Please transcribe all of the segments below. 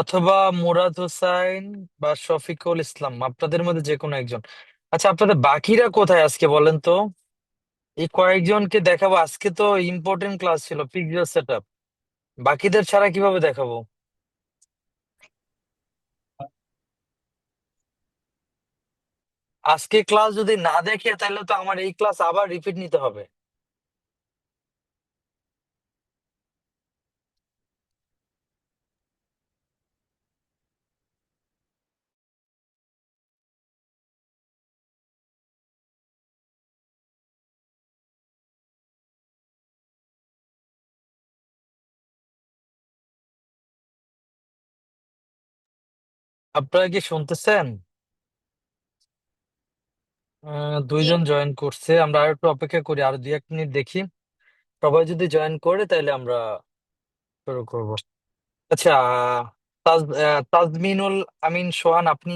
অথবা মুরাদ হোসাইন বা শফিকুল ইসলাম, আপনাদের মধ্যে যে কোনো একজন। আচ্ছা, আপনাদের বাকিরা কোথায় আজকে বলেন তো? এই কয়েকজনকে দেখাবো, আজকে তো ইম্পর্টেন্ট ক্লাস ছিল, পিক্সেল সেটআপ। বাকিদের ছাড়া কিভাবে দেখাবো? আজকে ক্লাস যদি না দেখে তাহলে তো আমার এই ক্লাস আবার রিপিট নিতে হবে। আপনারা কি শুনতেছেন? জি। দুইজন জয়েন করছে, আমরা আর একটু অপেক্ষা করি, আর 2-1 মিনিট দেখি। সবাই যদি জয়েন করে তাহলে আমরা শুরু করব। আচ্ছা, তাজমিনুল আমিন সোহান, আপনি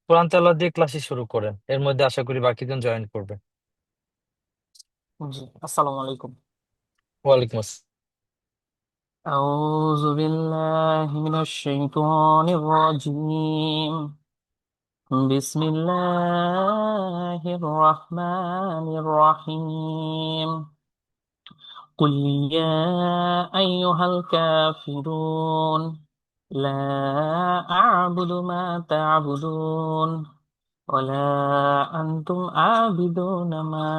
কোরআন তেলাওয়াত দিয়ে ক্লাসে শুরু করেন, এর মধ্যে আশা করি বাকিজন জয়েন করবে। জি, আসসালামু আলাইকুম। ওয়ালাইকুম আসসালাম। أعوذ بالله من الشيطان الرجيم. بسم الله الرحمن الرحيم. قل يا أيها الكافرون لا أعبد ما تعبدون ولا أنتم عابدون ما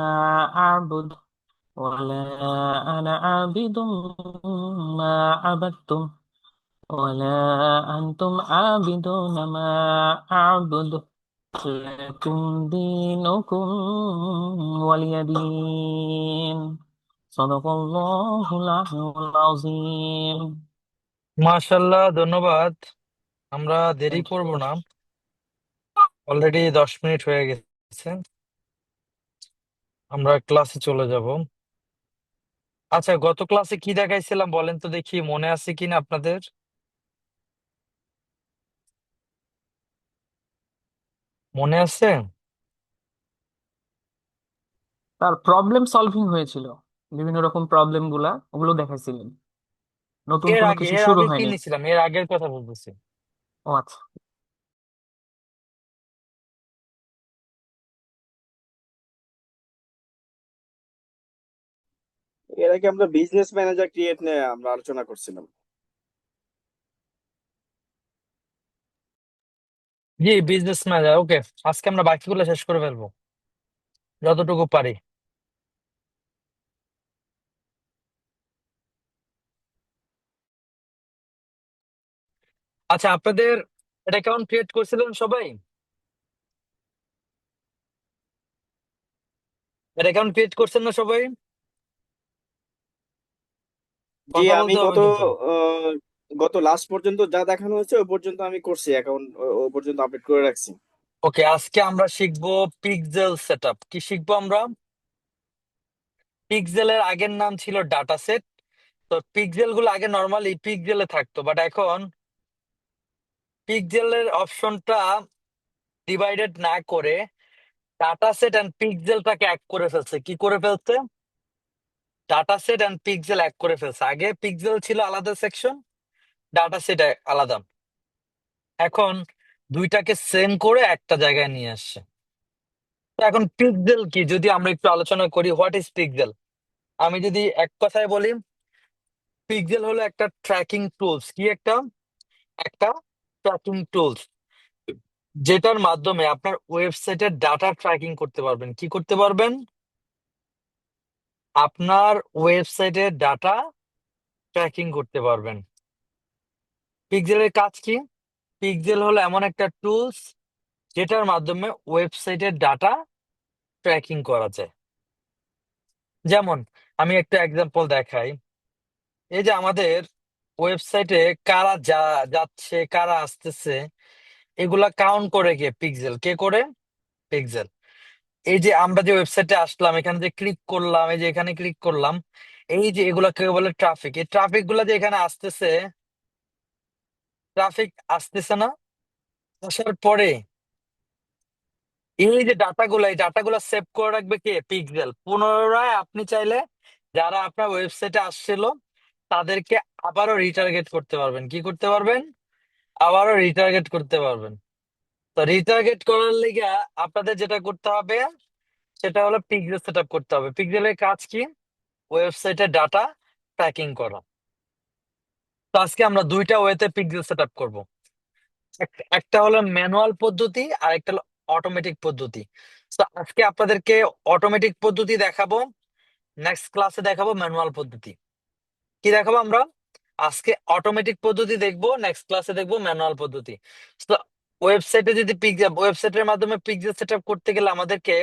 أعبد ولا أنا عابد ما عبدتم ولا أنتم عابدون ما أعبد لكم دينكم ولي دين. صدق الله العلي العظيم. মাশাল্লাহ, ধন্যবাদ। আমরা দেরি Thank করব you. না, অলরেডি 10 মিনিট হয়ে গেছে, আমরা ক্লাসে চলে যাব। আচ্ছা, গত ক্লাসে কি দেখাইছিলাম বলেন তো দেখি, মনে আছে কিনা আপনাদের? মনে আছে? তার প্রবলেম সলভিং হয়েছিল, বিভিন্ন রকম প্রবলেম গুলা ওগুলো দেখাইছিলেন। নতুন এর কোনো আগে কিছু এর শুরু আগে কি হয়নি। নিছিলাম, এর আগের কথা বলতেছি। ও আচ্ছা। এর আগে আমরা বিজনেস ম্যানেজার ক্রিয়েট নিয়ে আমরা আলোচনা করছিলাম। জি, বিজনেস ম্যানেজার, ওকে। আজকে আমরা বাকিগুলো শেষ করে ফেলবো যতটুকু পারি। আচ্ছা, আপনাদের অ্যাকাউন্ট ক্রিয়েট করছিলেন সবাই? অ্যাকাউন্ট ক্রিয়েট করছেন না সবাই? জি, কথা আমি বলতে হবে গত কিন্তু। আহ, গত লাস্ট পর্যন্ত যা দেখানো হয়েছে ওই পর্যন্ত আমি করছি, অ্যাকাউন্ট ও পর্যন্ত আপডেট করে রাখছি। ওকে, আজকে আমরা শিখবো পিক্সেল সেটআপ। কি শিখবো আমরা? পিক্সেলের আগের নাম ছিল ডাটা সেট। তো পিক্সেল গুলো আগে নর্মালি পিক্সেলে থাকতো, বাট এখন পিক্সেলের অপশনটা ডিভাইডেড না করে ডাটা সেট এন্ড পিক্সেলটাকে এক করে ফেলছে। কি করে ফেলছে? ডাটা সেট এন্ড পিক্সেল এক করে ফেলছে। আগে পিক্সেল ছিল আলাদা সেকশন, ডাটা সেট আলাদা। এখন দুইটাকে সেম করে একটা জায়গায় নিয়ে আসছে। তো এখন পিক্সেল কি যদি আমরা একটু আলোচনা করি, হোয়াট ইজ পিক্সেল? আমি যদি এক কথায় বলি, পিক্সেল হলো একটা ট্র্যাকিং টুলস। কি একটা? একটা ট্র্যাকিং টুলস, যেটার মাধ্যমে আপনার ওয়েবসাইটের ডাটা ট্র্যাকিং করতে পারবেন। কি করতে পারবেন? আপনার ওয়েবসাইটের ডাটা ট্র্যাকিং করতে পারবেন। পিক্সেলের কাজ কি? পিক্সেল হলো এমন একটা টুলস যেটার মাধ্যমে ওয়েবসাইটের ডাটা ট্র্যাকিং করা যায়। যেমন আমি একটা এক্সাম্পল দেখাই। এই যে আমাদের ওয়েবসাইটে কারা যাচ্ছে, কারা আসতেছে, এগুলা কাউন্ট করে কে? পিক্সেল। কে করে? পিক্সেল। এই যে আমরা যে ওয়েবসাইটে আসলাম, এখানে যে ক্লিক করলাম, এই যে এখানে ক্লিক করলাম, এই যে এগুলা কে বলে? ট্রাফিক। এই ট্রাফিক গুলা যে এখানে আসতেছে, ট্রাফিক আসতেছে না? আসার পরে এই যে ডাটাগুলা, এই ডাটাগুলা সেভ করে রাখবে কে? পিক্সেল। পুনরায় আপনি চাইলে যারা আপনার ওয়েবসাইটে আসছিল তাদেরকে আবারও রিটার্গেট করতে পারবেন। কি করতে পারবেন? আবারও রিটার্গেট করতে পারবেন। তো রিটার্গেট করার লিগে আপনাদের যেটা করতে হবে সেটা হলো পিক্সেল সেট আপ করতে হবে। পিক্সেলের কাজ কি? ওয়েবসাইটে ডাটা ট্র্যাকিং করা। তো আজকে আমরা দুইটা ওয়েতে পিক্সেল সেট আপ করবো। একটা হলো ম্যানুয়াল পদ্ধতি আর একটা হলো অটোমেটিক পদ্ধতি। তো আজকে আপনাদেরকে অটোমেটিক পদ্ধতি দেখাবো, নেক্সট ক্লাসে দেখাবো ম্যানুয়াল পদ্ধতি। কি দেখাবো আমরা? আজকে অটোমেটিক পদ্ধতি দেখবো, নেক্সট ক্লাসে দেখবো ম্যানুয়াল পদ্ধতি। তো ওয়েবসাইটে যদি ওয়েবসাইটের মাধ্যমে পিক্সেল সেট আপ করতে গেলে আমাদেরকে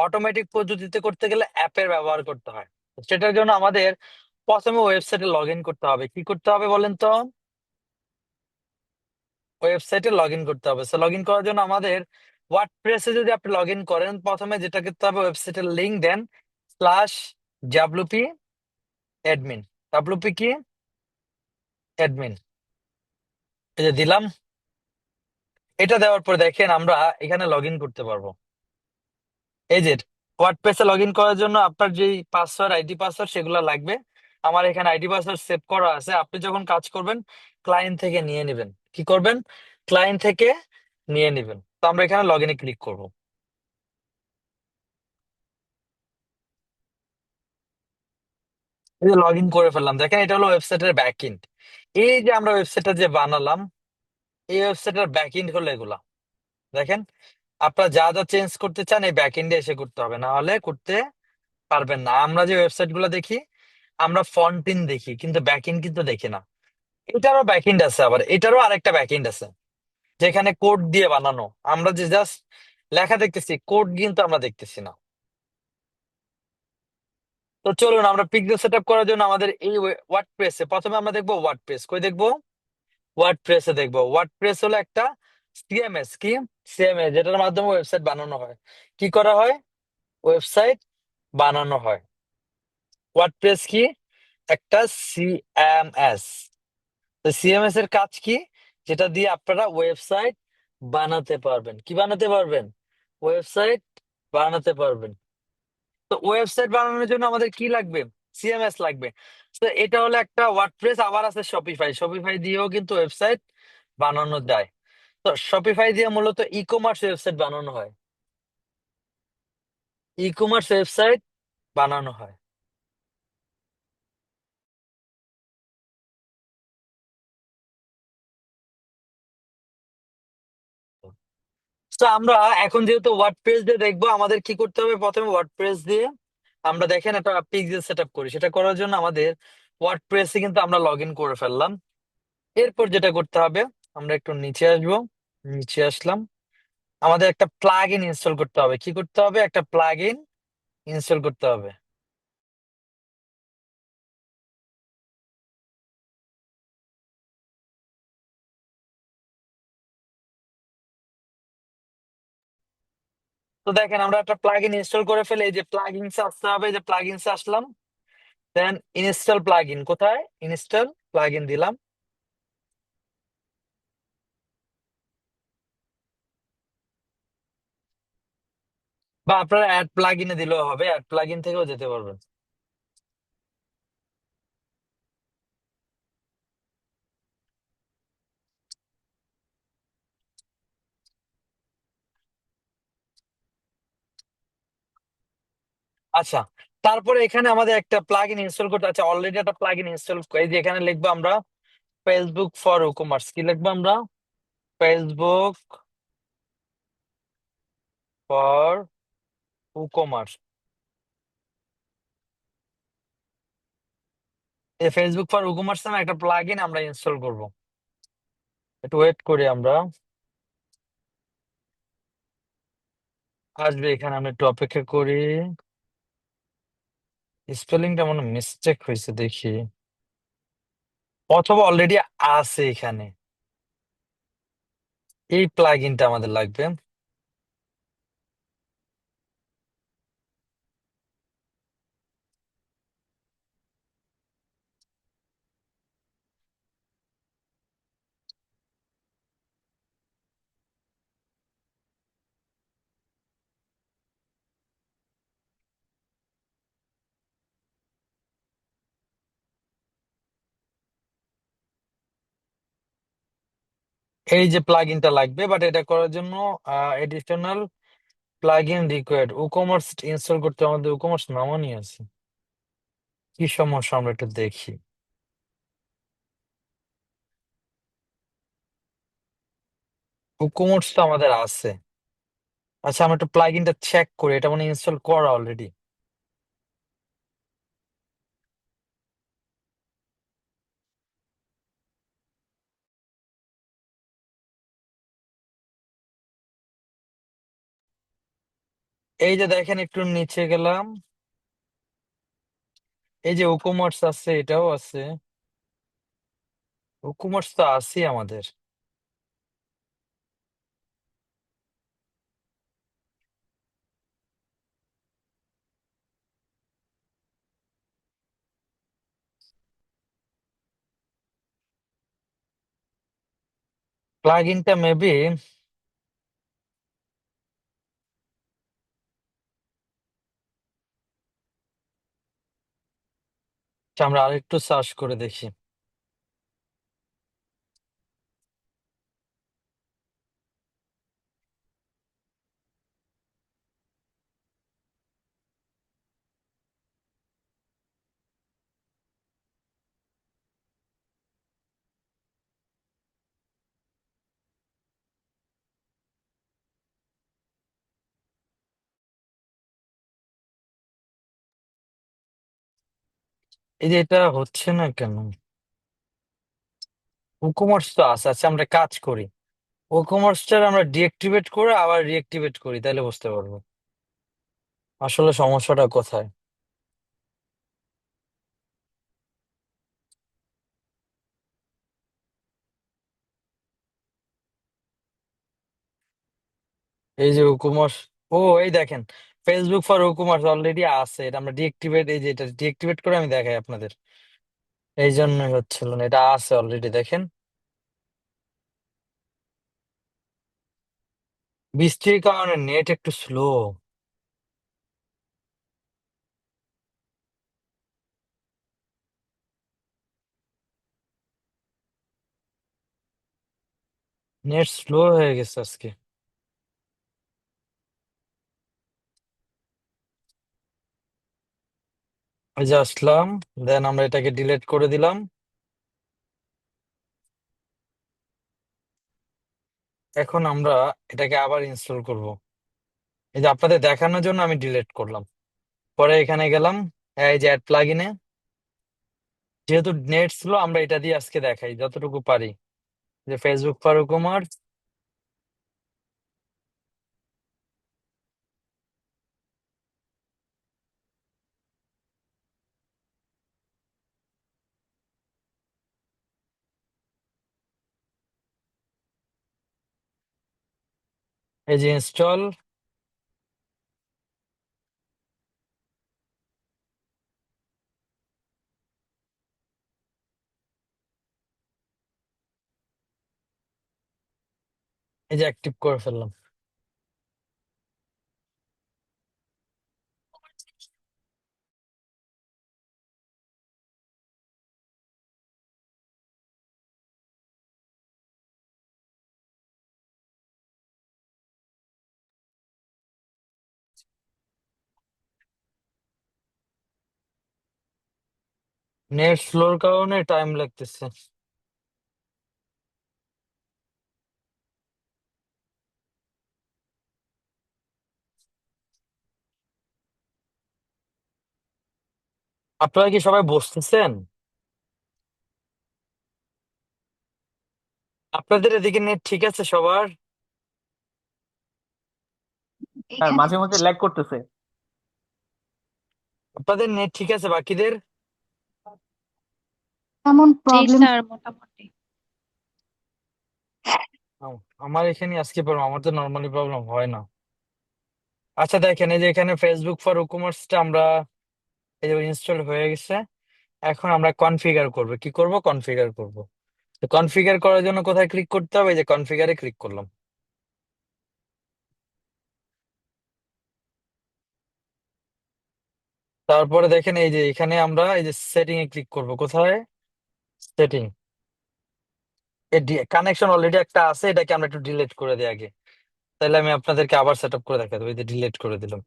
অটোমেটিক পদ্ধতিতে করতে গেলে অ্যাপের ব্যবহার করতে হয়। সেটার জন্য আমাদের প্রথমে ওয়েবসাইটে লগ ইন করতে হবে। কি করতে হবে বলেন তো? ওয়েবসাইটে লগ ইন করতে হবে। লগ ইন করার জন্য আমাদের ওয়ার্ডপ্রেসে যদি আপনি লগ ইন করেন, প্রথমে যেটা করতে হবে ওয়েবসাইটের লিঙ্ক দেন স্ল্যাশ ডাব্লিউপি অ্যাডমিন। ডাব্লিউপি কি? অ্যাডমিন। এই যে দিলাম। এটা দেওয়ার পর দেখেন আমরা এখানে লগ ইন করতে পারবো। এই যে ওয়ার্ডপ্রেসে লগ ইন করার জন্য আপনার যে পাসওয়ার্ড, আইডি পাসওয়ার্ড সেগুলো লাগবে। আমার এখানে আইডি পাসওয়ার্ড সেভ করা আছে। আপনি যখন কাজ করবেন ক্লায়েন্ট থেকে নিয়ে নেবেন। কি করবেন? ক্লায়েন্ট থেকে নিয়ে নেবেন। তো আমরা এখানে লগ ইনে ক্লিক করবো। এই যে লগ ইন করে ফেললাম, দেখেন এটা হলো ওয়েবসাইটের ব্যাক এন্ড। এই যে আমরা ওয়েবসাইটটা যে বানালাম, এই ওয়েবসাইটের ব্যাক এন্ড হলো এগুলা। দেখেন, আপনারা যা যা চেঞ্জ করতে চান এই ব্যাক এন্ডে এসে করতে হবে, না হলে করতে পারবেন না। আমরা যে ওয়েবসাইট গুলো দেখি, আমরা ফ্রন্ট এন্ড দেখি কিন্তু ব্যাক এন্ড কিন্তু দেখি না। এটারও ব্যাক এন্ড আছে, আবার এটারও আরেকটা ব্যাক এন্ড আছে যেখানে কোড দিয়ে বানানো। আমরা যে জাস্ট লেখা দেখতেছি, কোড কিন্তু আমরা দেখতেছি না। তো চলুন আমরা পিক্সেল সেট আপ করার জন্য আমাদের এই ওয়ার্ডপ্রেসে প্রথমে আমরা দেখবো ওয়ার্ডপ্রেস। কই দেখবো? ওয়ার্ডপ্রেসে দেখবো। ওয়ার্ডপ্রেস হলো একটা সিএমএস। কি? সিএমএস, যেটার মাধ্যমে ওয়েবসাইট বানানো হয়। কি করা হয়? ওয়েবসাইট বানানো হয়। ওয়ার্ডপ্রেস কি? একটা সিএমএস। তো সিএমএস এর কাজ কি? যেটা দিয়ে আপনারা ওয়েবসাইট বানাতে পারবেন। কি বানাতে পারবেন? ওয়েবসাইট বানাতে পারবেন। তো ওয়েবসাইট বানানোর জন্য আমাদের কি লাগবে? সিএমএস লাগবে। তো এটা হলো একটা ওয়ার্ডপ্রেস। আবার আছে শপিফাই। শপিফাই দিয়েও কিন্তু ওয়েবসাইট বানানো যায়। তো শপিফাই দিয়ে মূলত ই কমার্স ওয়েবসাইট বানানো হয়। ই কমার্স ওয়েবসাইট বানানো হয়। তো আমরা এখন যেহেতু ওয়ার্ডপ্রেস দিয়ে দেখবো, আমাদের কি করতে হবে? প্রথমে ওয়ার্ডপ্রেস দিয়ে আমরা দেখেন একটা পিক্সেল সেট আপ করি। সেটা করার জন্য আমাদের ওয়ার্ডপ্রেসে কিন্তু আমরা লগ ইন করে ফেললাম। এরপর যেটা করতে হবে, আমরা একটু নিচে আসবো। নিচে আসলাম। আমাদের একটা প্লাগ ইন ইনস্টল করতে হবে। কি করতে হবে? একটা প্লাগ ইন ইনস্টল করতে হবে। তো দেখেন আমরা একটা প্লাগ ইন ইনস্টল করে ফেলে এই যে প্লাগ ইনসে আসতে হবে। এই যে প্লাগ ইনসে আসলাম, দেন ইনস্টল প্লাগ ইন। কোথায়? ইনস্টল প্লাগ ইন দিলাম। বা আপনারা অ্যাড প্লাগ ইনে দিলেও হবে, অ্যাড প্লাগ ইন থেকেও যেতে পারবেন। আচ্ছা, তারপরে এখানে আমাদের একটা প্লাগ ইন ইনস্টল করতে আছে। অলরেডি একটা প্লাগ ইন ইনস্টল, এই যে এখানে লিখবো আমরা ফেসবুক ফর ই-কমার্স। কি লিখবো আমরা? Facebook for e-commerce. এই ফেসবুক ফর ই-কমার্স নামে একটা প্লাগ ইন আমরা ইনস্টল করবো। একটু ওয়েট করি আমরা, আসবে এখানে। আমরা একটু অপেক্ষা করি। স্পেলিংটা মনে মিস্টেক হয়েছে দেখি, অথবা অলরেডি আছে এখানে। এই প্লাগ ইনটা আমাদের লাগবে। এই যে প্লাগইনটা লাগবে, বাট এটা করার জন্য additional plugin required. WooCommerce install করতে আমাদের উকমার্স নামানি আছে। কি সমস্যা আমরা একটু দেখি। উকমার্স তো আমাদের আছে। আচ্ছা, আমরা একটু প্লাগইনটা চেক করি, এটা মানে ইনস্টল করা অলরেডি। এই যে দেখেন, একটু নিচে গেলাম, এই যে উকমার্স আছে, এটাও আছে। উকমার্স তো আছে আমাদের। প্লাগইনটা মেবি আমরা আরেকটু সার্চ করে দেখি। এই যে এটা হচ্ছে না কেন? উকমার্স তো আছে। আচ্ছা, আমরা কাজ করি, ওকমার্সটা আমরা ডিঅ্যাক্টিভেট করে আবার রিঅ্যাক্টিভেট করি, তাহলে বুঝতে পারবো আসলে সমস্যাটা কোথায়। এই যে ওকমার্স, ও এই দেখেন, ফেসবুক ফর ওকমার্স অলরেডি আছে। এটা আমরা ডিঅ্যাক্টিভেট, এই যে এটা ডিঅ্যাক্টিভেট করে আমি দেখাই আপনাদের। এই জন্যই হচ্ছিল না, এটা আছে অলরেডি, দেখেন। বৃষ্টির কারণে নেট একটু স্লো। নেট স্লো হয়ে গেছে আজকে। এই যে আসলাম, দেন আমরা এটাকে ডিলিট করে দিলাম। এখন আমরা এটাকে আবার ইনস্টল করব। এই যে আপনাদের দেখানোর জন্য আমি ডিলিট করলাম। পরে এখানে গেলাম, এই যে অ্যাড প্লাগইনে, যেহেতু নেট স্লো আমরা এটা দিয়ে আজকে দেখাই যতটুকু পারি। যে ফেসবুক ফর কমার্স, এই যে ইনস্টল, এই যে অ্যাক্টিভ করে ফেললাম। নেট স্লোর কারণে টাইম লাগতেছে। আপনারা কি সবাই বসতেছেন? আপনাদের এদিকে নেট ঠিক আছে সবার? আর এখানে মাঝে মধ্যে ল্যাগ করতেছে। আপনাদের নেট ঠিক আছে বাকিদের? তেমন জি প্রবলেম স্যার, মোটামুটি। আমার এখানে আজকে প্রবলেম, আমার তো নর্মালি প্রবলেম হয় না। আচ্ছা দেখেন, এই যে এখানে ফেসবুক ফর কমার্সটা আমরা, এই যে ইনস্টল হয়ে গেছে। এখন আমরা কনফিগার করব, কি করব? কনফিগার করব। তো কনফিগার করার জন্য কোথায় ক্লিক করতে হবে? এই যে কনফিগারে ক্লিক করলাম। তারপরে দেখেন, এই যে এখানে আমরা এই যে সেটিং এ ক্লিক করব। কোথায়? সেটিং। কানেকশন অলরেডি একটা আছে, এটাকে আমরা একটু ডিলিট করে দিই আগে। তাহলে আমি আপনাদেরকে আবার সেট আপ করে দেখাই দেবো। এই যে ডিলিট করে দিলাম।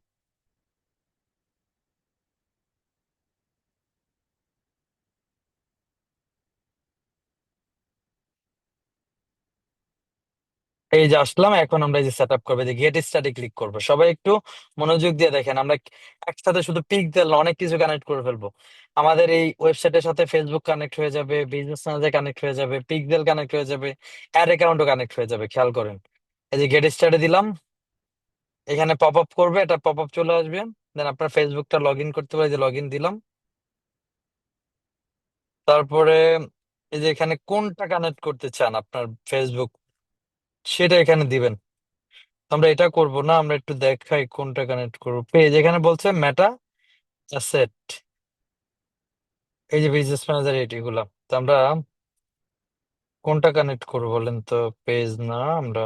এই যে আসলাম, এখন আমরা এই যে সেট আপ করবো, যে গেট স্টার্টে ক্লিক করবো। সবাই একটু মনোযোগ দিয়ে দেখেন, আমরা একসাথে শুধু পিক্সেল না, অনেক কিছু কানেক্ট করে ফেলবো। আমাদের এই ওয়েবসাইটের সাথে ফেসবুক কানেক্ট হয়ে যাবে, বিজনেস ম্যানেজার কানেক্ট হয়ে যাবে, পিক্সেল কানেক্ট হয়ে যাবে, অ্যাড অ্যাকাউন্টও কানেক্ট হয়ে যাবে। খেয়াল করেন, এই যে গেট স্টার্টে দিলাম, এখানে পপ আপ করবে, এটা পপ আপ চলে আসবে। দেন আপনার ফেসবুকটা লগ ইন করতে পারে, যে লগ ইন দিলাম। তারপরে এই যে এখানে কোনটা কানেক্ট করতে চান আপনার ফেসবুক, সেটা এখানে দিবেন। তো আমরা এটা করব না, আমরা একটু দেখাই কোনটা কানেক্ট করবো। পেজ এখানে বলছে মেটা অ্যাসেট, এই যে বিজনেস ম্যানেজার এগুলা। তো আমরা কোনটা কানেক্ট করবো বলেন তো? পেজ না, আমরা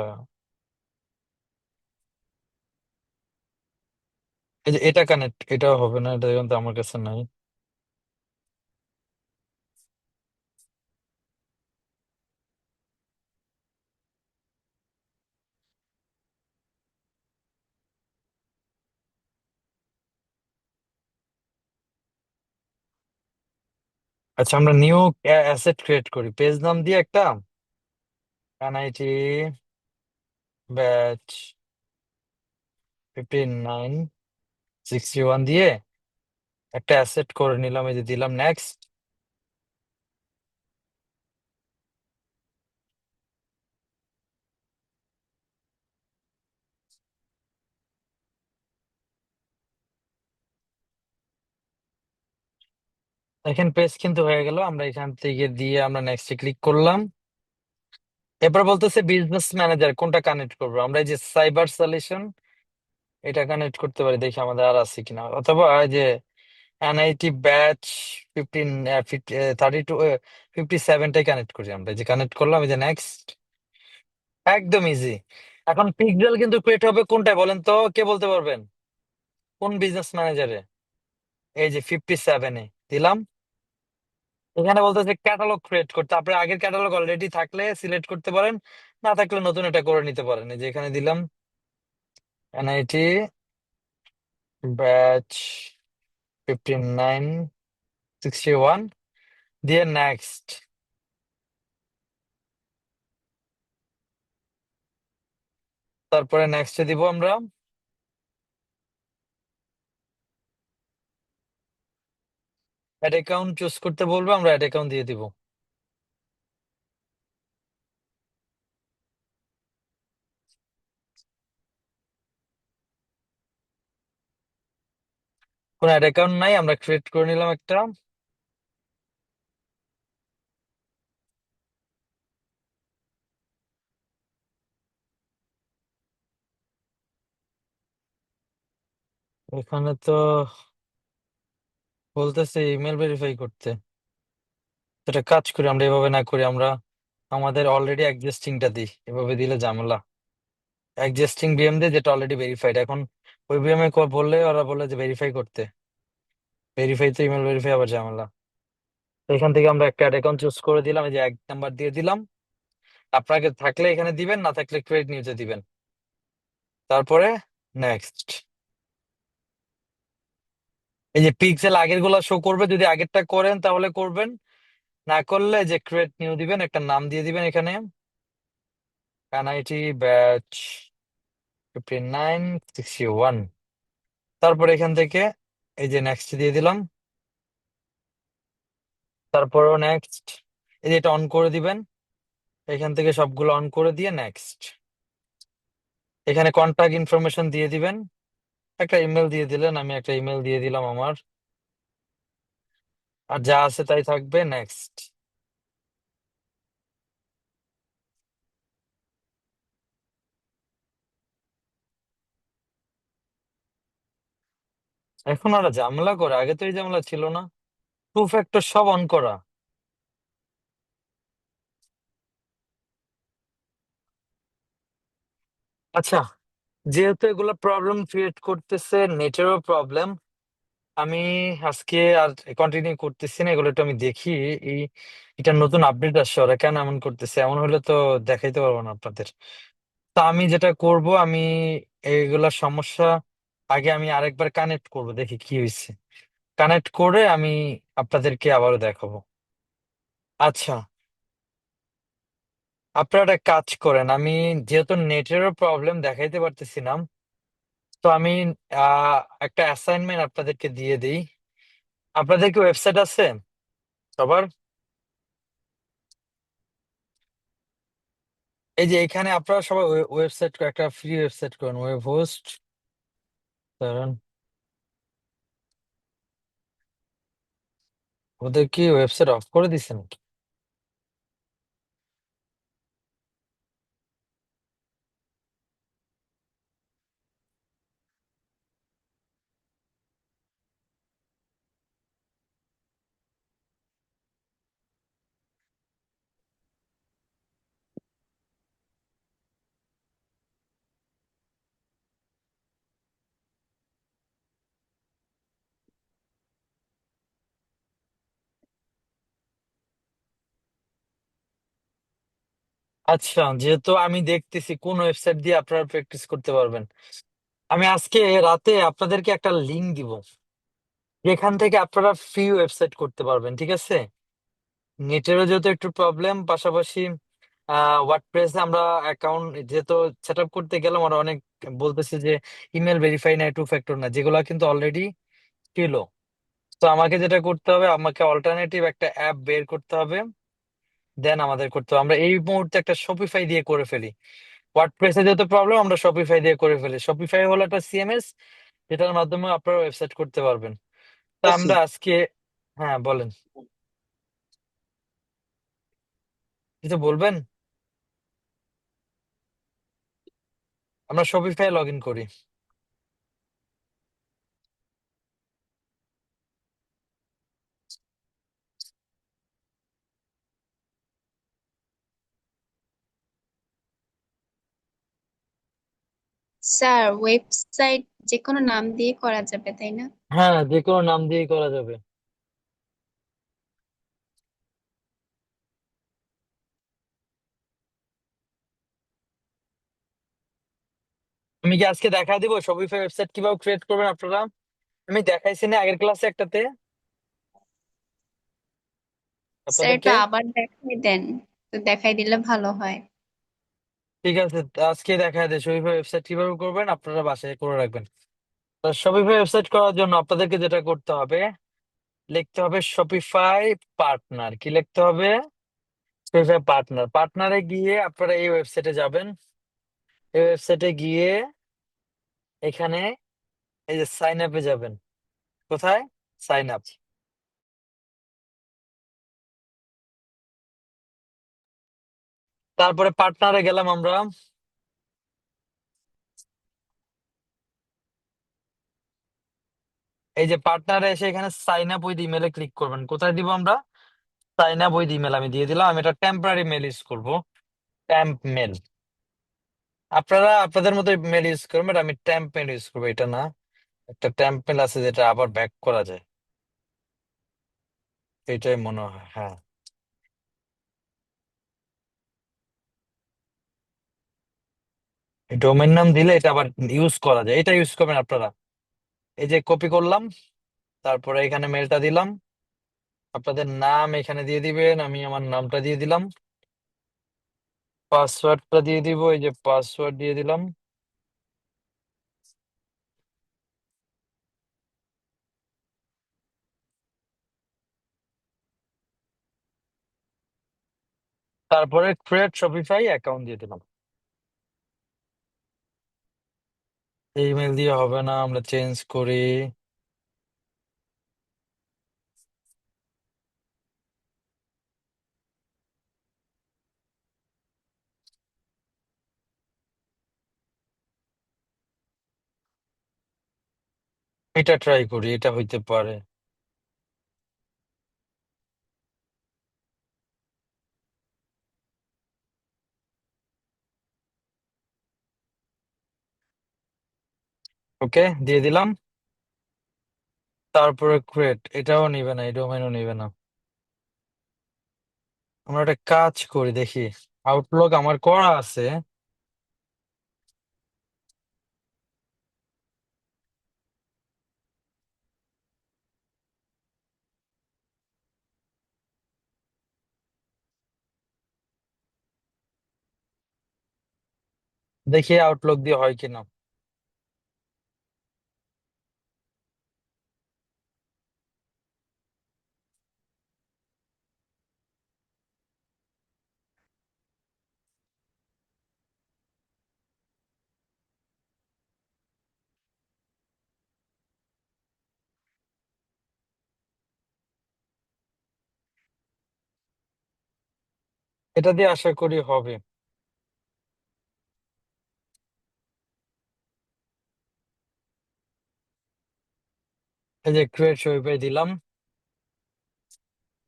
এই যে এটা কানেক্ট, এটাও হবে না, এটা কিন্তু আমার কাছে নাই। আচ্ছা, আমরা নিউ অ্যাসেট ক্রিয়েট করি, পেজ নাম দিয়ে একটা এনআইটি ব্যাচ 5961 দিয়ে একটা অ্যাসেট করে নিলাম। এই যে দিলাম নেক্সট। এখন পেজ কিন্তু হয়ে গেল। আমরা এখান থেকে দিয়ে আমরা নেক্সট ক্লিক করলাম। এরপর বলতেছে বিজনেস ম্যানেজার কোনটা কানেক্ট করবো। আমরা এই যে সাইবার সলিউশন এটা কানেক্ট করতে পারি, দেখি আমাদের আর আছে কিনা। অথবা এই যে এনআইটি ব্যাচ 57টাই কানেক্ট করি আমরা। এই যে কানেক্ট করলাম, এই যে নেক্সট। একদম ইজি। এখন পিক্সেল কিন্তু ক্রিয়েট হবে কোনটায় বলেন তো? কে বলতে পারবেন কোন বিজনেস ম্যানেজারে? এই যে 57-এ দিলাম। এখানে বলতেছে ক্যাটালগ ক্রিয়েট করতে। আপনার আগের ক্যাটালগ অলরেডি থাকলে সিলেক্ট করতে পারেন, না থাকলে নতুন এটা করে নিতে পারেন। এই যে এখানে দিলাম এনআইটি ব্যাচ 5961 দিয়ে নেক্সট। তারপরে নেক্সটে দিব আমরা। অ্যাড অ্যাকাউন্ট চুজ করতে বলবো, আমরা অ্যাড অ্যাকাউন্ট দিয়ে দিব। কোনো অ্যাড অ্যাকাউন্ট নাই, আমরা ক্রিয়েট করে নিলাম একটা। এখানে তো বলতেছে ইমেল ভেরিফাই করতে। এটা কাজ করি আমরা, এভাবে না করি আমরা আমাদের অলরেডি এক্সিস্টিংটা দিই। এভাবে দিলে ঝামেলা। এক্সিস্টিং বিএম দিয়ে, যেটা অলরেডি ভেরিফাইড। এখন ওই বিএম এ বললে ওরা বলে যে ভেরিফাই করতে, ভেরিফাই তো ইমেল ভেরিফাই আবার ঝামেলা। তো এখান থেকে আমরা একটা অ্যাকাউন্ট চুজ করে দিলাম, এই যে 1 নাম্বার দিয়ে দিলাম। আপনাকে থাকলে এখানে দিবেন, না থাকলে ক্রেডিট নিউজে দিবেন। তারপরে নেক্সট। এই যে পিক্সেল আগের গুলা শো করবে, যদি আগেরটা করেন তাহলে করবেন, না করলে যে ক্রিয়েট নিউ দিবেন, একটা নাম দিয়ে দিবেন এখানে এনআইটি ব্যাচ 5961। তারপর এখান থেকে এই যে নেক্সট দিয়ে দিলাম। তারপরও নেক্সট। এই যে এটা অন করে দিবেন, এখান থেকে সবগুলো অন করে দিয়ে নেক্সট। এখানে কন্টাক্ট ইনফরমেশন দিয়ে দিবেন, একটা ইমেল দিয়ে দিলেন, আমি একটা ইমেল দিয়ে দিলাম আমার। আর যা আছে তাই থাকবে, নেক্সট। এখন আর ঝামেলা করে, আগে তো এই ঝামেলা ছিল না। টু ফ্যাক্টর সব অন করা। আচ্ছা, যেহেতু এগুলো প্রবলেম ক্রিয়েট করতেছে, নেটেরও প্রবলেম, আমি আজকে আর কন্টিনিউ করতেছি না, এগুলো একটু আমি দেখি। এই এটা নতুন আপডেট আসছে, ওরা কেন এমন করতেছে? এমন হলে তো দেখাইতে পারবো না আপনাদের। তা আমি যেটা করব, আমি এইগুলা সমস্যা আগে আমি আরেকবার কানেক্ট করব, দেখি কি হয়েছে। কানেক্ট করে আমি আপনাদেরকে আবারও দেখাবো। আচ্ছা, আপনারা একটা কাজ করেন, আমি যেহেতু নেটেরও প্রবলেম দেখাইতে পারতেছি না, তো আমি একটা অ্যাসাইনমেন্ট আপনাদেরকে দিয়ে দিই। আপনাদের কি ওয়েবসাইট আছে সবার? এই যে এখানে আপনারা সবাই ওয়েবসাইট, একটা ফ্রি ওয়েবসাইট করেন, ওয়েব হোস্ট। কারণ ওদের কি ওয়েবসাইট অফ করে দিছে নাকি? আচ্ছা, যেহেতু আমি দেখতেছি কোন ওয়েবসাইট দিয়ে আপনারা প্র্যাকটিস করতে পারবেন, আমি আজকে রাতে আপনাদেরকে একটা লিংক দিব, যেখান থেকে আপনারা ফ্রি ওয়েবসাইট করতে পারবেন, ঠিক আছে? নেটেরও যেহেতু একটু প্রবলেম, পাশাপাশি ওয়ার্ডপ্রেসে আমরা অ্যাকাউন্ট যেহেতু সেট আপ করতে গেলাম, ওরা অনেক বলতেছে যে ইমেল ভেরিফাই না, টু ফ্যাক্টর না, যেগুলো কিন্তু অলরেডি ছিল। তো আমাকে যেটা করতে হবে, আমাকে অল্টারনেটিভ একটা অ্যাপ বের করতে হবে, দেন আমাদের করতে হবে। আমরা এই মুহূর্তে একটা শপিফাই দিয়ে করে ফেলি। ওয়ার্ডপ্রেসে যেহেতু প্রবলেম, আমরা শপিফাই দিয়ে করে ফেলি। শপিফাই হলো একটা সিএমএস, যেটার মাধ্যমে আপনারা ওয়েবসাইট করতে পারবেন। তা আছি। আমরা আজকে, হ্যাঁ বলেন, কিছু বলবেন? আমরা শপিফাই লগ ইন করি। স্যার, ওয়েবসাইট যে কোনো নাম দিয়ে করা যাবে তাই না? হ্যাঁ, যে কোনো নাম দিয়েই করা যাবে। আমি কি আজকে দেখা দিব শপিফাই ওয়েবসাইট কিভাবে ক্রিয়েট করবেন আপনারা? আমি দেখাইছি না আগের ক্লাসে একটাতে স্যার, আপনাদেরকে? একটু আবার দেখাই দেন, তো দেখাই দিলে ভালো হয়। ঠিক আছে, তা আজকে দেখা দেয় শপিফাই ওয়েবসাইট কিভাবে করবেন, আপনারা বাসায় করে রাখবেন। শপিফাই ওয়েবসাইট করার জন্য আপনাদেরকে যেটা করতে হবে, লিখতে হবে শপিফাই পার্টনার। কি লিখতে হবে? Shopify partner. পার্টনারে গিয়ে আপনারা এই ওয়েবসাইটে যাবেন। এই ওয়েবসাইটে গিয়ে এখানে এই যে সাইন আপে যাবেন। কোথায়? Sign up. তারপরে পার্টনারে গেলাম আমরা। এই যে পার্টনারে এসে এখানে সাইন আপ উইথ ইমেলে ক্লিক করবেন। কোথায় দিব আমরা? সাইন আপ উইথ ইমেল আমি দিয়ে দিলাম। আমি এটা টেম্পরারি মেল ইউজ করবো, ট্যাম্প মেল। আপনারা আপনাদের মতো মেল ইউজ করবেন, but আমি ট্যাম্প মেল ইউজ করবো, এটা না। একটা ট্যাম্প মেল আছে যেটা আবার ব্যাক করা যায়, এটাই মনে হয়, হ্যাঁ। ডোমেন নাম দিলে এটা আবার ইউজ করা যায়, এটা ইউজ করবেন আপনারা। এই যে কপি করলাম, তারপরে এখানে মেলটা দিলাম। আপনাদের নাম এখানে দিয়ে দিবেন, আমি আমার নামটা দিয়ে দিলাম। পাসওয়ার্ডটা দিয়ে দিব, এই যে পাসওয়ার্ড দিয়ে দিলাম। তারপরে ক্রিয়েট শপিফাই অ্যাকাউন্ট দিয়ে দিলাম। এই ইমেল দিয়ে হবে না, আমরা চেঞ্জ করি। এটা ট্রাই করি, এটা হইতে পারে। ওকে, দিয়ে দিলাম। তারপরে ক্রিয়েট, এটাও নিবে না, এই ডোমেনও নিবে না। আমরা একটা কাজ করি, দেখি। আউটলুক আমার করা আছে। দেখি আউটলুক দিয়ে হয় কিনা। এটা দিয়ে আশা করি হবে। এই যে ক্রিয়েট শোপিফাই দিলাম,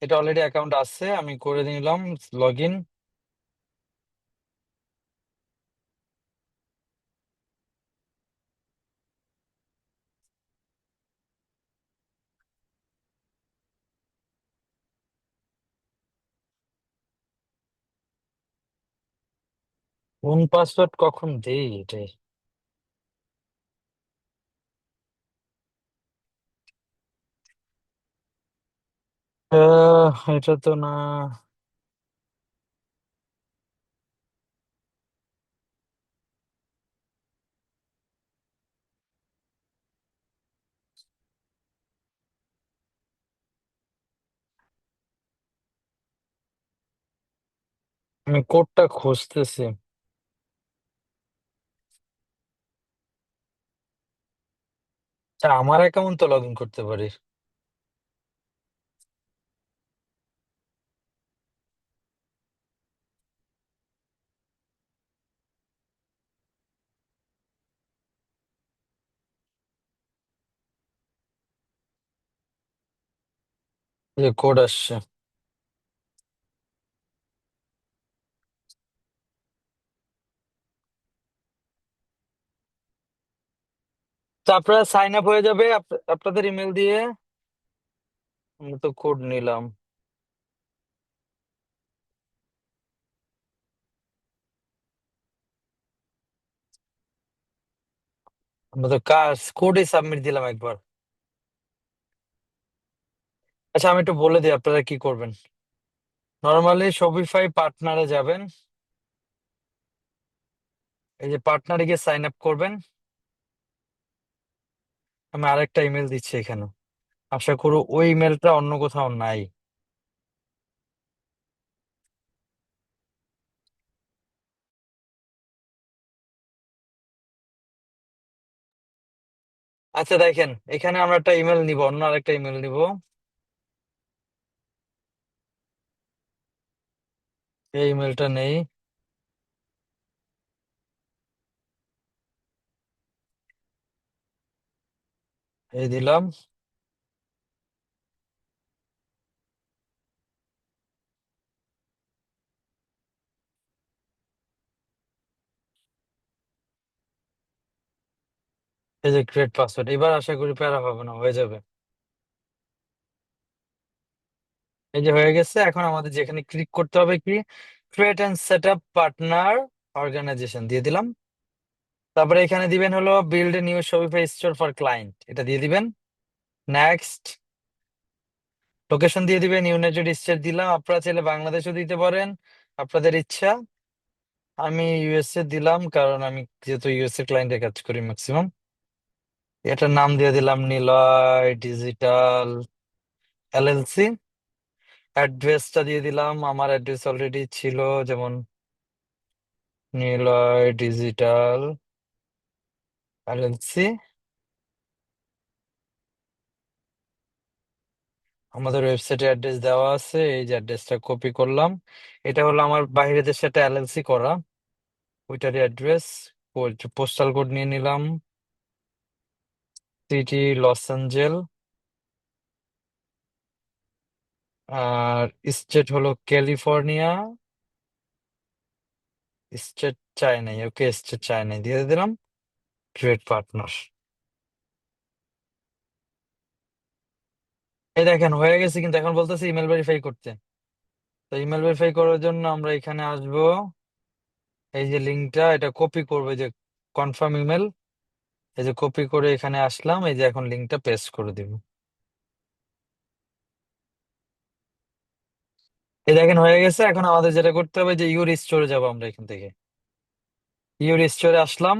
এটা অলরেডি অ্যাকাউন্ট আছে, আমি করে নিলাম লগ ইন। কোন পাসওয়ার্ড কখন দেই এটাই। এটা তো না। আমি কোডটা খুঁজতেছি। আচ্ছা, আমার অ্যাকাউন্ট তো লগ ইন করতে পারি। এই যে কোড আসছে। তো আপনারা সাইন আপ হয়ে যাবে আপনাদের ইমেল দিয়ে। আমরা তো কোড নিলাম। আমরা তো কাজ কোডই সাবমিট দিলাম একবার। আচ্ছা, আমি একটু বলে দিই আপনারা কি করবেন। নর্মালি শপিফাই পার্টনারে যাবেন, এই যে পার্টনারে গিয়ে সাইন আপ করবেন। আমি আরেকটা ইমেল দিচ্ছি এখানে, আশা করো ওই ইমেলটা অন্য কোথাও নাই। আচ্ছা দেখেন, এখানে আমরা একটা ইমেল নিব, অন্য আরেকটা ইমেল নিব। এই ইমেলটা নেই, এই দিলাম। এই যে ক্রিয়েট পাসওয়ার্ড, এবার আশা করি প্যারা হবে না, হয়ে যাবে। এই যে হয়ে গেছে। এখন আমাদের যেখানে ক্লিক করতে হবে কি, create and set up partner organization দিয়ে দিলাম। তারপরে এখানে দিবেন হলো build a new Shopify store for client, এটা দিয়ে দিবেন। নেক্সট। লোকেশন দিয়ে দিবেন ইউনাইটেড স্টেট দিলাম, আপনারা চাইলে বাংলাদেশও দিতে পারেন, আপনাদের ইচ্ছা। আমি ইউএসএ দিলাম, কারণ আমি যেহেতু ইউএসএ ক্লায়েন্টে কাজ করি ম্যাক্সিমাম। এটার নাম দিয়ে দিলাম নিলয় ডিজিটাল এলএলসি। অ্যাড্রেসটা দিয়ে দিলাম, আমার অ্যাড্রেস অলরেডি ছিল, যেমন নিলয় ডিজিটাল এলএলসি। আমাদের ওয়েবসাইটে অ্যাড্রেস দেওয়া আছে, এই যে অ্যাড্রেসটা কপি করলাম। এটা হলো আমার বাইরের দেশে একটা এলএলসি করা, ওইটারই অ্যাড্রেস। পোস্টাল কোড নিয়ে নিলাম, সিটি লস অ্যাঞ্জেল। আর স্টেট হলো ক্যালিফোর্নিয়া। স্টেট চাই নাই, ওকে স্টেট চাই নাই, দিয়ে দিলাম। Create partner. এই দেখেন হয়ে গেছে, কিন্তু এখন বলতেছে ইমেল ভেরিফাই করতে। তো ইমেল ভেরিফাই করার জন্য আমরা এখানে আসবো, এই যে লিঙ্কটা এটা কপি করবে, যে কনফার্ম ইমেল, এই যে কপি করে এখানে আসলাম, এই যে এখন লিঙ্কটা পেস্ট করে দিব। এই দেখেন হয়ে গেছে। এখন আমাদের যেটা করতে হবে যে ইউর স্টোরে যাবো আমরা এখান থেকে, ইউর স্টোরে আসলাম।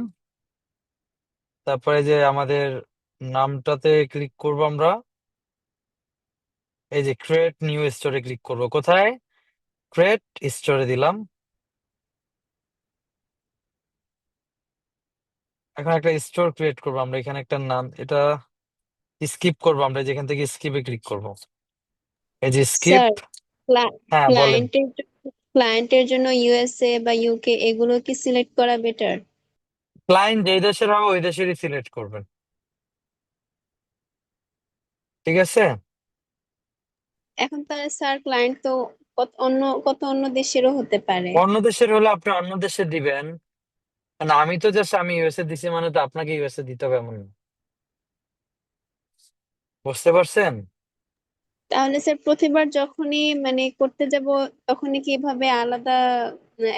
তারপরে যে আমাদের নামটাতে ক্লিক করব আমরা, এই যে ক্রিয়েট নিউ স্টোরে ক্লিক করব। কোথায়? ক্রিয়েট স্টোরে দিলাম। এখন একটা স্টোর ক্রিয়েট করবো আমরা, এখানে একটা নাম, এটা স্কিপ করবো আমরা, যেখান থেকে স্কিপে ক্লিক করব, এই যে স্কিপ। স্যার, হ্যাঁ বলেন। ক্লায়েন্টের ক্লায়েন্টের জন্য ইউএসএ বা ইউকে এগুলো কি সিলেক্ট করা বেটার? ক্লায়েন্ট যেই দেশের হবে ওই দেশেরই সিলেক্ট করবেন, ঠিক আছে? এখন তাহলে স্যার ক্লায়েন্ট তো কত অন্য দেশেরও হতে পারে। অন্য দেশের হলে আপনি অন্য দেশে দিবেন, কারণ আমি তো জাস্ট আমি ইউএসএ দিছি মানে তো আপনাকে ইউএসএ দিতে হবে এমন না। বুঝতে পারছেন? তাহলে স্যার প্রতিবার যখনই মানে করতে যাব তখনই কি এভাবে আলাদা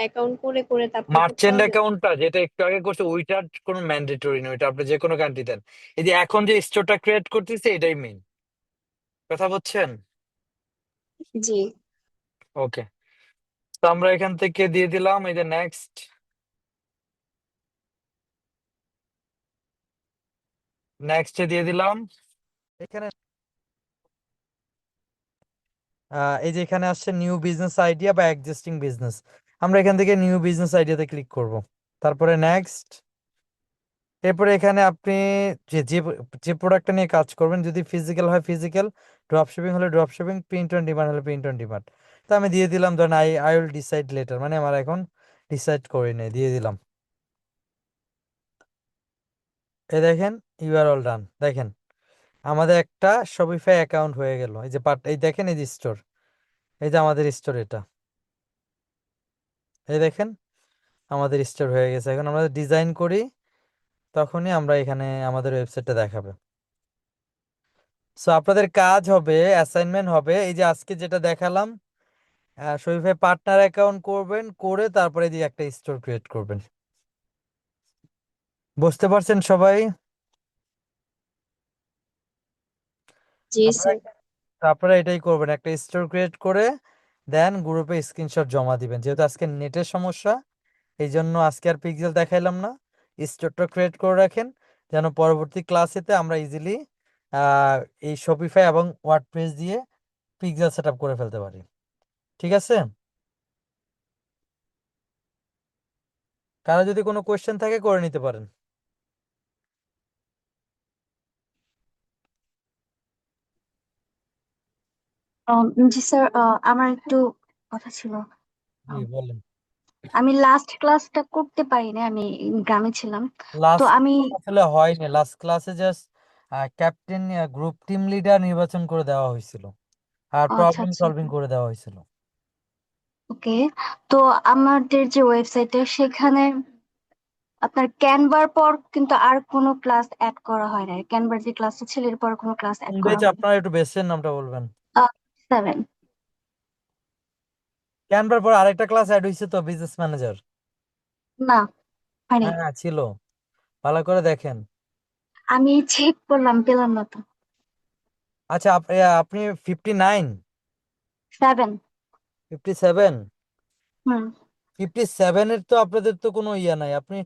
অ্যাকাউন্ট করে করে তারপর করতে মার্চেন্ট হবে? অ্যাকাউন্টটা যেটা একটু আগে করছে ওইটার কোনো ম্যান্ডেটরি নয়, ওইটা আপনি যে কোনো কান্ট্রি দেন। এই যে এখন যে স্টোরটা ক্রিয়েট করতেছে এটাই মেইন কথা, বুঝছেন? জি ওকে, তো আমরা এখান থেকে দিয়ে দিলাম এই যে নেক্সট, নেক্সট দিয়ে দিলাম। এখানে এই যে এখানে আসছে নিউ বিজনেস আইডিয়া বা এক্সিস্টিং বিজনেস, আমরা এখান থেকে নিউ বিজনেস আইডিয়াতে ক্লিক করব। তারপরে নেক্সট। এরপরে এখানে আপনি যে যে যে প্রোডাক্টটা নিয়ে কাজ করবেন, যদি ফিজিক্যাল হয় ফিজিক্যাল, ড্রপ শিপিং হলে drop shipping, print on demand হলে প্রিন্ট অন ডিমান্ড। তো আমি দিয়ে দিলাম, ধরেন I I will decide letter, মানে আমার এখন ডিসাইড করে নেই, দিয়ে দিলাম। এই দেখেন, ইউ আর অল ডান। দেখেন আমাদের একটা শপিফাই অ্যাকাউন্ট হয়ে গেল। এই যে পার্ট, এই দেখেন এই যে স্টোর, এই যে আমাদের স্টোর এটা, এই দেখেন আমাদের স্টোর হয়ে গেছে। এখন আমরা ডিজাইন করি, তখনই আমরা এখানে আমাদের ওয়েবসাইটটা দেখাবে। সো আপনাদের কাজ হবে, অ্যাসাইনমেন্ট হবে, এই যে আজকে যেটা দেখালাম, শরীফে পার্টনার অ্যাকাউন্ট করবেন, করে তারপরে দিয়ে একটা স্টোর ক্রিয়েট করবেন। বুঝতে পারছেন সবাই? জি আপনারা স্যার। আপনারা এটাই করবেন, একটা স্টোর ক্রিয়েট করে দেন গ্রুপে স্ক্রিনশট জমা দিবেন। যেহেতু আজকে নেটের সমস্যা, এই জন্য আজকে আর পিক্সেল দেখাইলাম না। স্টোরটা ক্রিয়েট করে রাখেন, যেন পরবর্তী ক্লাসেতে আমরা ইজিলি এই শপিফাই এবং ওয়ার্ডপ্রেস দিয়ে পিক্সেল সেট আপ করে ফেলতে পারি। ঠিক আছে? কারো যদি কোনো কোয়েশ্চেন থাকে করে নিতে পারেন। জি স্যার, আমার একটু কথা ছিল। জি আম, বলেন। আমি লাস্ট ক্লাসটা করতে পারিনি, আমি গ্রামে ছিলাম। তো লাস্ট আমি আসলে হয়নি, লাস্ট ক্লাসে just captain, group team leader নির্বাচন করে দেওয়া হয়েছিল, আর আচ্ছা প্রবলেম আচ্ছা, সলভিং করে দেওয়া হয়েছিল। ওকে। তো আমাদের যে ওয়েবসাইটে সেখানে আপনার ক্যানভার পর কিন্তু আর কোনো ক্লাস অ্যাড করা হয় না, ক্যানভার যে ক্লাসটা ছিল এরপর কোনো ক্লাস কোন অ্যাড করা বেচ হয় আপনার, একটু বেচের নামটা বলবেন? 7। ক্যানভার পর আরেকটা ক্লাস অ্যাড হয়েছে তো, বিজনেস ম্যানেজার। না, হয়নি। হ্যাঁ হ্যাঁ ছিল, ভালো করে দেখেন। আমি চেক করলাম, পেলাম না তো। আচ্ছা আপনি 59, 7। 57, হুম। 57 এর তো আপনাদের তো কোনো ইয়া নাই, আপনি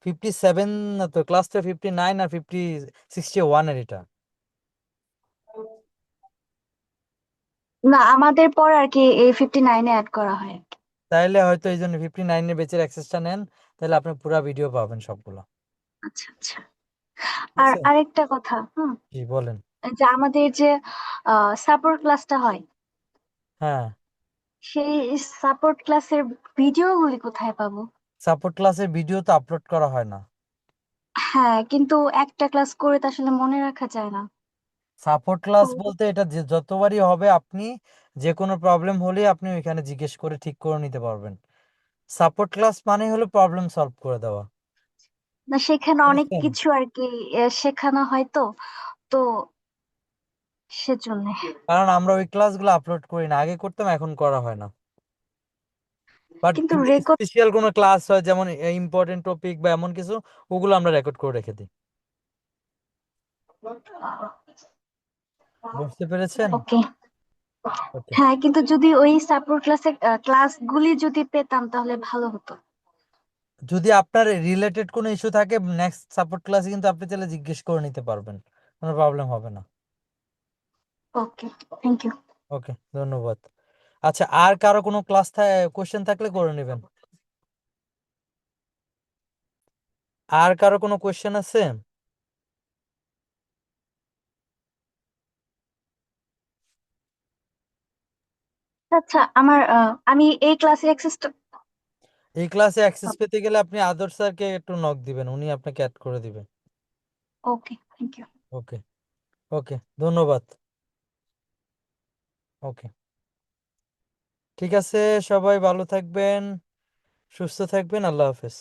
57 না তো, ক্লাসটা 59 আর 61 এর এটা। না, আমাদের পর আর কি এই 59-এ অ্যাড করা হয় আর কি। তাইলে হয়তো এই জন্য 59-এর বেচের অ্যাক্সেসটা নেন, তাহলে আপনি পুরো ভিডিও পাবেন সবগুলো। আচ্ছা আচ্ছা। ঠিক আর আছে? আরেকটা কথা, জি বলেন। যে আমাদের যে সাপোর্ট ক্লাসটা হয়, হ্যাঁ, সেই সাপোর্ট ক্লাসের ভিডিওগুলি কোথায় পাবো? সাপোর্ট ক্লাসের ভিডিও তো আপলোড করা হয় না। হ্যাঁ, কিন্তু একটা ক্লাস করে তো আসলে মনে রাখা যায় না। সাপোর্ট তো ক্লাস বলতে এটা যে যতবারই হবে, আপনি যে কোনো প্রবলেম হলে আপনি ওইখানে জিজ্ঞেস করে ঠিক করে নিতে পারবেন। সাপোর্ট ক্লাস মানে হলো প্রবলেম সলভ করে দেওয়া। না, সেখানে অনেক বুঝছেন? কিছু আর কি শেখানো হয় তো। তো সেজন্য। কারণ আমরা ওই ক্লাসগুলো আপলোড করি না, আগে করতাম, এখন করা হয় না। বাট কিন্তু যদি রেকর্ড স্পেশাল কোনো ক্লাস হয়, যেমন ইম্পর্টেন্ট টপিক বা এমন কিছু, ওগুলো আমরা রেকর্ড করে রেখে দিই। বুঝতে পেরেছেন? ওকে। ওকে। হ্যাঁ, কিন্তু যদি ওই সাপোর্ট ক্লাসগুলি যদি পেতাম তাহলে ভালো হতো। যদি আপনার রিলেটেড কোনো ইস্যু থাকে, নেক্সট সাপোর্ট ক্লাসে কিন্তু আপনি তাহলে জিজ্ঞেস করে নিতে পারবেন, কোনো প্রবলেম হবে না। ওকে, থ্যাংক ইউ। ওকে, ধন্যবাদ। আচ্ছা, আর কারো কোনো ক্লাস কোশ্চেন থাকলে করে নেবেন। আর কারো কোনো কোশ্চেন আছে? আচ্ছা, আমি এই ক্লাসের অ্যাক্সেসটা। এই ক্লাসে অ্যাক্সেস পেতে গেলে আপনি আদর্শ স্যারকে একটু নক দিবেন, উনি আপনাকে অ্যাড করে দিবেন। ওকে, থ্যাংক ইউ। ওকে। ওকে, ধন্যবাদ। ওকে, ঠিক আছে, সবাই ভালো থাকবেন, সুস্থ থাকবেন, আল্লাহ হাফেজ।